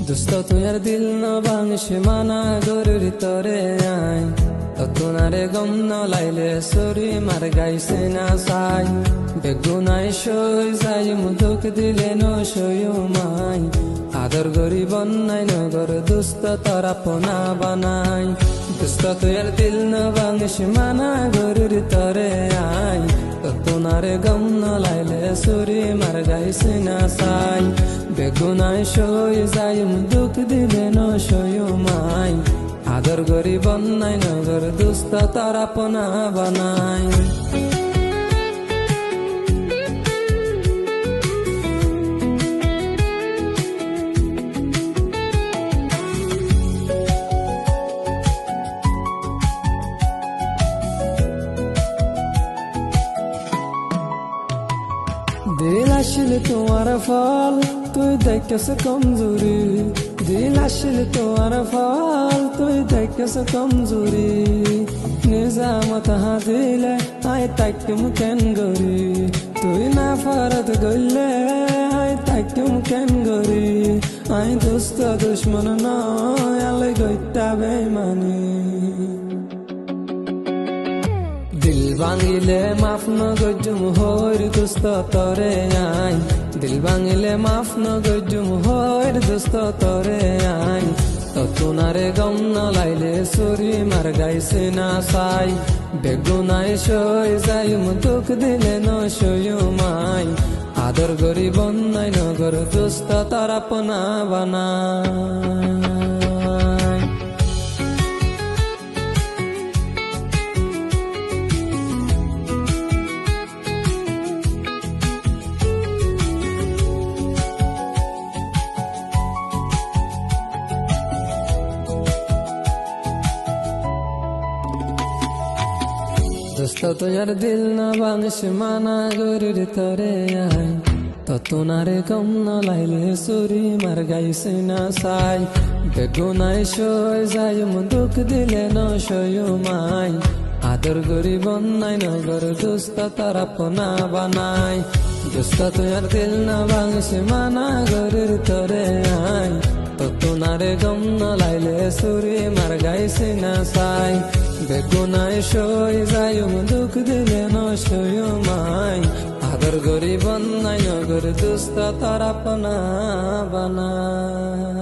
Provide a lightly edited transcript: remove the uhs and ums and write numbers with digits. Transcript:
দুস্ত তুই আর দিল না ভাঙিস মানা গরুর তরে আই ততুনারে গম ন লাইলে সরি মার গাইছে না সাই বেগুনাই সই যাই মুদুক দিলে ন সয়ু মাই আদর গরি বন্যাই নগর দুস্ত তরা পোনা বানাই দুস্ত তুই আর দিল না ভাঙিস মানা গরুর তরে আই ততুনারে গম ন লাইলে সরি মার গাইছে না সাই বেগুনাই সই যাই মুদুক দিলে ন সয়ু মাই আদর গরি বন্যাই নগর দুস্ত তারা পোনা বানাই দিল আসলে তোমার ফল তুই দেখেছ কমজোরি দিল আসলে তোমার ফল তুই দেখেছ কমজোরি নিজামত হাদিলে আই তাকিম কেন গরি তুই না ফরত গইলে আই তাকিম কেন গরি আই দোস্ত দুশ্মন নয় আলে গইতা বেমানি দিল ভাঙিলে মাফ ন গজুম হইর দুস্ত তরে আই দিল ভাঙিলে মাফ ন গজুম হইর দুস্ত তরে আই ততুনারে গম ন লাইলে সুরি মার গাইছে না সাই বেগুনাই সই যাই মুদুক দিলে ন সয়ু মাই আদর গরি বন্যাই নগর দুস্ত তারা পোনা বানাই দুস্ত তুই দিল না ভাঙিস মানা গরুর তরে আই ততুনারে গম ন লাইলে সুরি মার গাইছে না সাই বেগুনাই সই যাই মুদুক দিলে ন সয়ু মাই আদর গরি বন্যাই নগর দুস্ত তারা পোনা বানাই দুস্ত তুই দিল না ভাঙিস মানা গরুর তরে আই ততুনারে গম ন লাইলে সুরি মার গাইছে না সাই বেগুনাই সই যাই মুদুক দিলে ন সয়ু মাই আদর গরি বন্যাই নগর দুস্ত তারা পোনা বানাই